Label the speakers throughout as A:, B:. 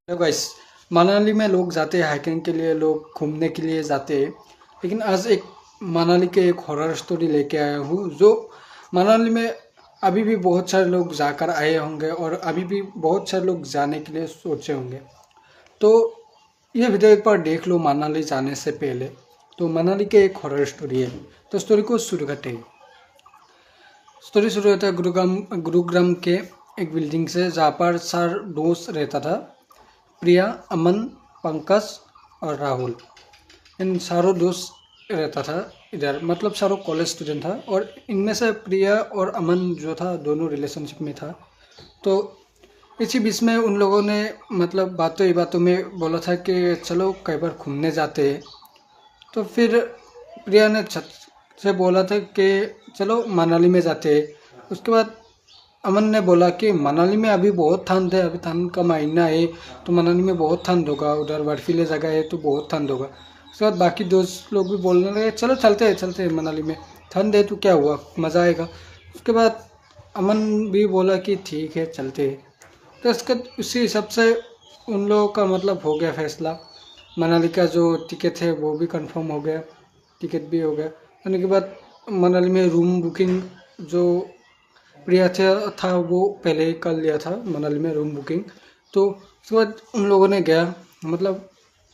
A: Hello guys. Manali में लोग जाते हैं हाइकिंग के लिए, लोग घूमने के लिए जाते हैं। लेकिन आज एक मनाली के एक हॉरर स्टोरी लेके आया हूँ जो मनाली में अभी भी बहुत सारे लोग जाकर आए होंगे और अभी भी बहुत सारे लोग जाने के लिए सोचे होंगे। तो ये वीडियो एक बार देख लो मनाली जाने से पहले। तो मनाली के एक हॉरर स्टोरी है। तो स्टोरी को शुरू करते हैं। स्टोरी शुरू होता है गुरुग्राम के एक बिल्डिंग से, जहाँ पर 4 दोस्त रहता था। प्रिया, अमन, पंकज और राहुल। इन चारों दोस्त रहता था इधर, मतलब चारों कॉलेज स्टूडेंट था। और इनमें से प्रिया और अमन जो था दोनों रिलेशनशिप में था। तो इसी बीच में उन लोगों ने मतलब बातों ही बातों में बोला था कि चलो कई बार घूमने जाते हैं। तो फिर प्रिया ने छत से बोला था कि चलो मनाली में जाते हैं। उसके बाद अमन ने बोला कि मनाली में अभी बहुत ठंड है, अभी ठंड का महीना है, तो मनाली में बहुत ठंड होगा, उधर बर्फीले जगह है तो बहुत ठंड होगा। उसके बाद बाकी दोस्त लोग भी बोलने लगे चलो चलते हैं मनाली में, ठंड है तो क्या हुआ, मज़ा आएगा। उसके बाद अमन भी बोला कि ठीक है चलते हैं। तो उसके उसी हिसाब से उन लोगों का मतलब हो गया फैसला। मनाली का जो टिकट है वो भी कंफर्म हो गया, टिकट भी हो गया। होने के बाद मनाली में रूम बुकिंग जो प्रिया था वो पहले ही कर लिया था मनाली में रूम बुकिंग। तो उसके बाद उन लोगों ने गया, मतलब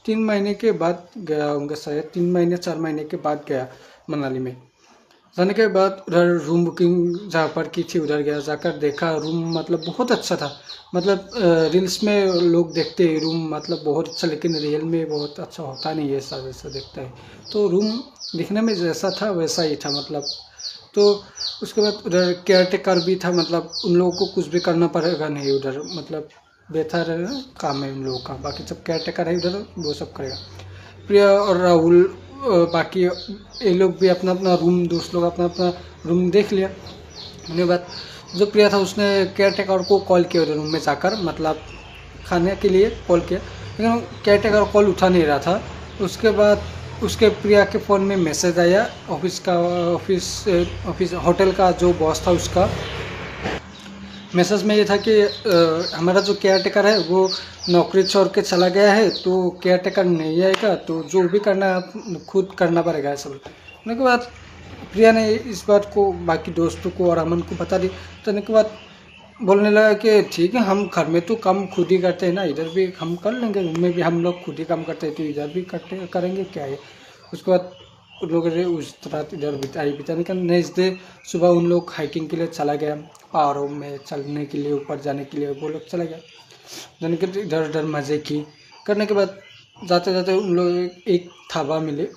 A: 3 महीने के बाद गया होंगे, शायद 3 महीने 4 महीने के बाद गया मनाली में। जाने के बाद उधर रूम बुकिंग जहाँ पर की थी उधर गया, जाकर देखा रूम मतलब बहुत अच्छा था। मतलब रील्स में लोग देखते हैं रूम मतलब बहुत अच्छा, लेकिन रियल में बहुत अच्छा होता नहीं है, ऐसा वैसा दिखता है। तो रूम दिखने में जैसा था वैसा ही था मतलब। तो उसके बाद उधर केयर टेकर भी था, मतलब उन लोगों को कुछ भी करना पड़ेगा नहीं उधर, मतलब बेहतर रहेगा काम है उन लोगों का, बाकी सब केयर टेकर है उधर, वो सब करेगा। प्रिया और राहुल बाकी ये लोग भी अपना अपना रूम, दोस्त लोग अपना अपना रूम देख लिया। उसके बाद जो प्रिया था उसने केयर टेकर को कॉल किया उधर रूम में जाकर, मतलब खाने के लिए कॉल किया, लेकिन केयर टेकर कॉल उठा नहीं रहा था। उसके बाद उसके प्रिया के फ़ोन में मैसेज आया ऑफिस होटल का जो बॉस था उसका। मैसेज में ये था कि हमारा जो केयर टेकर है वो नौकरी छोड़ के चला गया है, तो केयर टेकर नहीं आएगा, तो जो भी करना है आप खुद करना पड़ेगा ऐसा बोला। होने के बाद प्रिया ने इस बात को बाकी दोस्तों को और अमन को बता दी। तो होने के बाद बोलने लगा कि ठीक है, हम घर में तो काम खुद ही करते हैं ना, इधर भी हम कर लेंगे, रूम में भी हम लोग खुद ही काम करते हैं तो इधर भी करते करेंगे क्या है। उसके बाद उन लोगों ने उस रात इधर बिताने का नेक्स्ट डे सुबह उन लोग हाइकिंग के लिए चला गया, पहाड़ों में चलने के लिए, ऊपर जाने के लिए वो लोग चला गया। जाने के इधर उधर मज़े की करने के बाद जाते जाते उन लोग एक ढाबा मिले।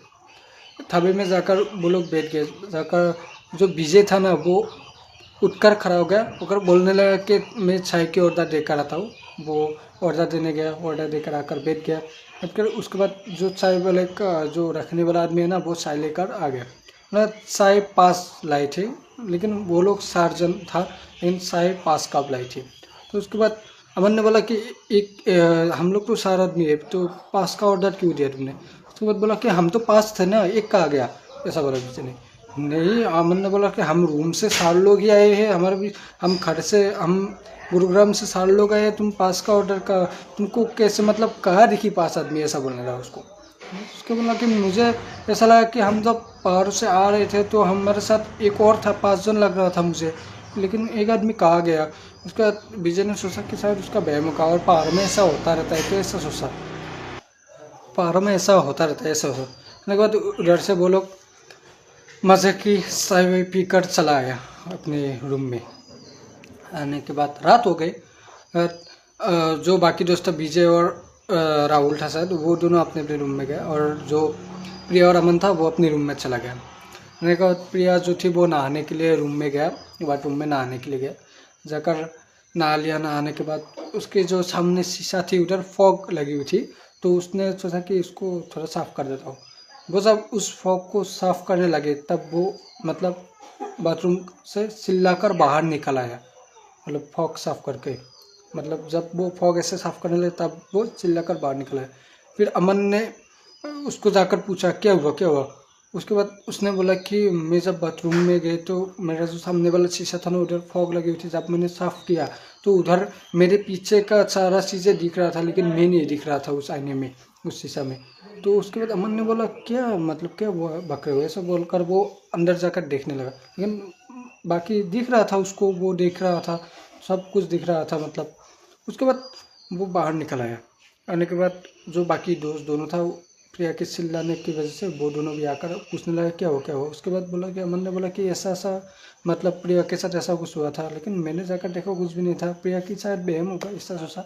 A: ढाबे में जाकर वो लोग बैठ गए। जाकर जो विजय था ना वो उठकर खड़ा हो गया, होकर बोलने लगा कि मैं चाय की ऑर्डर देकर आता हूँ। वो ऑर्डर देने गया, ऑर्डर देकर आकर बैठ गया। बैठ कर उसके बाद जो चाय वाले का जो रखने वाला आदमी है ना वो चाय लेकर आ गया। मतलब चाय 5 लाई थे, लेकिन वो लोग 4 जन था, लेकिन चाय 5 कप लाई थी। तो उसके बाद अमन ने बोला कि हम लोग तो 4 आदमी है तो 5 का ऑर्डर क्यों दिया तुमने। उसके बाद बोला कि हम तो 5 थे ना, एक का आ गया, ऐसा बोला किसी ने। नहीं, अमन ने बोला कि हम रूम से 4 लोग ही आए हैं, हमारे भी हम घर से हम गुरुग्राम से 4 लोग आए हैं, तुम 5 का ऑर्डर का तुमको कैसे, मतलब कहाँ दिखी 5 आदमी, ऐसा बोलने लगा उसको। उसके बोला कि मुझे ऐसा लगा कि हम जब पहाड़ों से आ रहे थे तो हमारे साथ एक और था, 5 जन लग रहा था मुझे, लेकिन एक आदमी कहाँ गया। उसके बाद विजय ने सोचा कि शायद उसका बहम का, और पहाड़ों में ऐसा होता रहता है, तो ऐसा सोचा पहाड़ों में ऐसा होता रहता है, ऐसा सोचा। उसके बाद उधर से वो लोग मज़े की चाय वाय पी कर चला आया अपने रूम में। आने के बाद रात हो गई। जो बाकी दोस्त था विजय और राहुल था शायद, वो दोनों अपने अपने रूम में गए, और जो प्रिया और अमन था वो अपने रूम में चला गया। मैंने कहा प्रिया जो थी वो नहाने के लिए रूम में गया, बाथरूम में नहाने के लिए गया। जाकर नहा लिया। नहाने के बाद उसके जो सामने शीशा थी उधर फॉग लगी हुई थी, तो उसने सोचा कि इसको थोड़ा साफ़ कर देता हूँ। वो जब उस फॉग को साफ़ करने लगे तब वो मतलब बाथरूम से चिल्लाकर बाहर निकल आया, मतलब फॉग साफ़ करके। मतलब जब वो फॉग ऐसे साफ़ करने लगे तब वो चिल्लाकर बाहर निकल आया। फिर अमन ने उसको जाकर पूछा क्या हुआ क्या हुआ। उसके बाद उसने बोला कि मैं जब बाथरूम में गए तो मेरा जो सामने वाला शीशा था ना, उधर फॉग लगी हुई थी। जब मैंने साफ़ किया तो उधर मेरे पीछे का सारा चीज़ें दिख रहा था, लेकिन मैं नहीं दिख रहा था उस आईने में, उस शीशा में। तो उसके बाद अमन ने बोला क्या मतलब क्या हुआ बक रहे हो, ऐसा बोलकर वो अंदर जाकर देखने लगा। लेकिन बाकी दिख रहा था उसको, वो देख रहा था, सब कुछ दिख रहा था मतलब। उसके बाद वो बाहर निकल आया। आने के बाद जो बाकी दोस्त दोनों था, प्रिया के चिल्लाने की वजह से वो दोनों भी आकर पूछने लगा क्या हो क्या हो। उसके बाद बोला कि अमन ने बोला कि ऐसा ऐसा मतलब प्रिया के साथ ऐसा कुछ हुआ था, लेकिन मैंने जाकर देखा कुछ भी नहीं था, प्रिया की शायद बहम होगा ऐसा सोचा।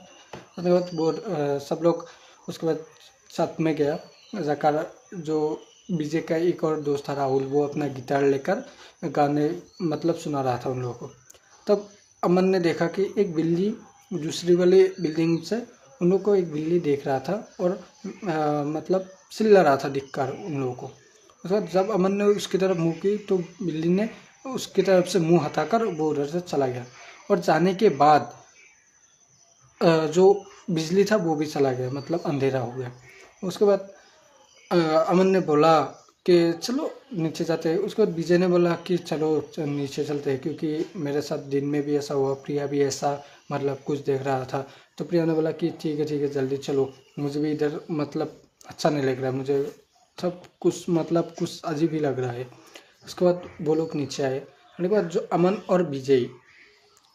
A: उसके बाद वो सब लोग उसके बाद साथ में गया जाकर। जो विजय का एक और दोस्त था राहुल, वो अपना गिटार लेकर गाने मतलब सुना रहा था उन लोगों को। तब अमन ने देखा कि एक बिल्ली दूसरी वाली बिल्डिंग से उन लोगों को एक बिल्ली देख रहा था और मतलब चिल्ला रहा था दिखकर उन लोगों को। उसके बाद जब अमन ने उसकी तरफ मुंह की तो बिल्ली ने उसकी तरफ से मुंह हटाकर वो उधर से चला गया। और जाने के बाद जो बिजली था वो भी चला गया, मतलब अंधेरा हो गया। उसके बाद अमन ने बोला कि चलो नीचे जाते हैं। उसके बाद विजय ने बोला कि चलो नीचे चलते हैं, क्योंकि मेरे साथ दिन में भी ऐसा हुआ, प्रिया भी ऐसा मतलब कुछ देख रहा था। तो प्रिया ने बोला कि ठीक है जल्दी चलो, मुझे भी इधर मतलब अच्छा नहीं लग रहा है, मुझे सब कुछ मतलब कुछ अजीब ही लग रहा है। उसके बाद वो लोग नीचे आए। उसके बाद जो अमन और विजय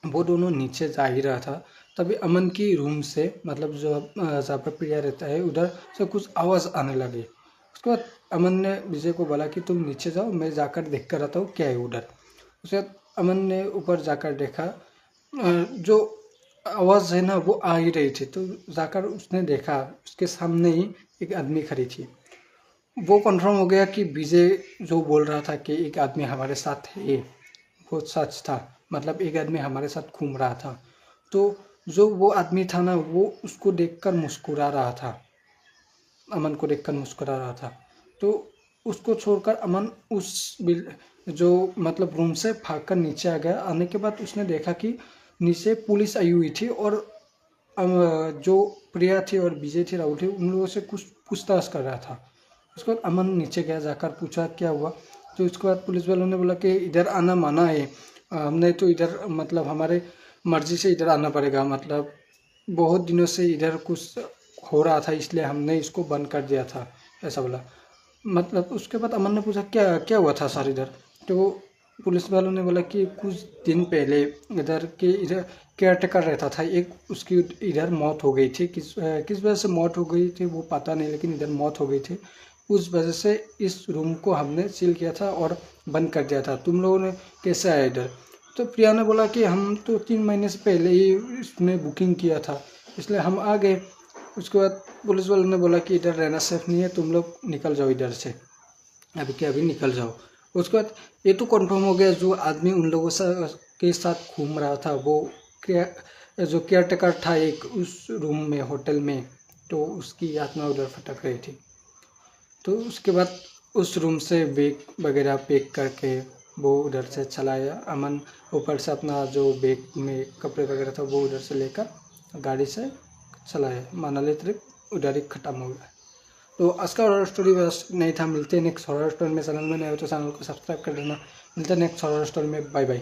A: वो दोनों नीचे जा ही रहा था, तभी अमन की रूम से मतलब जो जहाँ पर प्रिया रहता है उधर से कुछ आवाज़ आने लगी। उसके बाद अमन ने विजय को बोला कि तुम नीचे जाओ, मैं जाकर देख कर आता हूँ क्या है उधर। उसके बाद अमन ने ऊपर जाकर देखा, जो आवाज़ है ना वो आ ही रही थी। तो जाकर उसने देखा उसके सामने ही एक आदमी खड़ी थी। वो कंफर्म हो गया कि विजय जो बोल रहा था कि एक आदमी हमारे साथ है, वो सच था। मतलब एक आदमी हमारे साथ घूम रहा था। तो जो वो आदमी था ना, वो उसको देखकर मुस्कुरा रहा था, अमन को देखकर मुस्कुरा रहा था। तो उसको छोड़कर अमन जो मतलब रूम से भागकर नीचे आ गया। आने के बाद उसने देखा कि नीचे पुलिस आई हुई थी और जो प्रिया थी और विजय थी, राहुल थे, उन लोगों से कुछ पूछताछ कर रहा था। उसके बाद अमन नीचे गया, जाकर पूछा क्या हुआ। तो उसके बाद पुलिस वालों ने बोला कि इधर आना मना है, हमने तो इधर मतलब हमारे मर्जी से इधर आना पड़ेगा, मतलब बहुत दिनों से इधर कुछ हो रहा था इसलिए हमने इसको बंद कर दिया था, ऐसा बोला। मतलब उसके बाद अमन ने पूछा क्या क्या हुआ था सर इधर। तो पुलिस वालों ने बोला कि कुछ दिन पहले इधर केयर टेकर रहता था एक, उसकी इधर मौत हो गई थी। किस वजह से मौत हो गई थी वो पता नहीं, लेकिन इधर मौत हो गई थी। उस वजह से इस रूम को हमने सील किया था और बंद कर दिया था। तुम लोगों ने कैसे आया इधर। तो प्रिया ने बोला कि हम तो 3 महीने से पहले ही इसमें बुकिंग किया था, इसलिए हम आ गए। उसके बाद पुलिस वालों ने बोला कि इधर रहना सेफ नहीं है, तुम लोग निकल जाओ इधर से, अभी के अभी निकल जाओ। उसके बाद ये तो कंफर्म हो गया जो आदमी उन लोगों के साथ घूम रहा था वो जो केयर टेकर था एक उस रूम में होटल में, तो उसकी आत्मा उधर भटक रही थी। तो उसके बाद उस रूम से बैग वगैरह पैक करके वो उधर से चला आया। अमन ऊपर से अपना जो बैग में कपड़े वगैरह था वो उधर से लेकर गाड़ी से चला आया। मनाली ट्रिप उधर ही खत्म हो गया। तो आज का हॉरर स्टोरी बस नहीं था। मिलते हैं नेक्स्ट हॉरर स्टोरी में। चैनल में नए हो तो चैनल को सब्सक्राइब कर देना। मिलते हैं नेक्स्ट हॉरर स्टोरी में। Bye bye.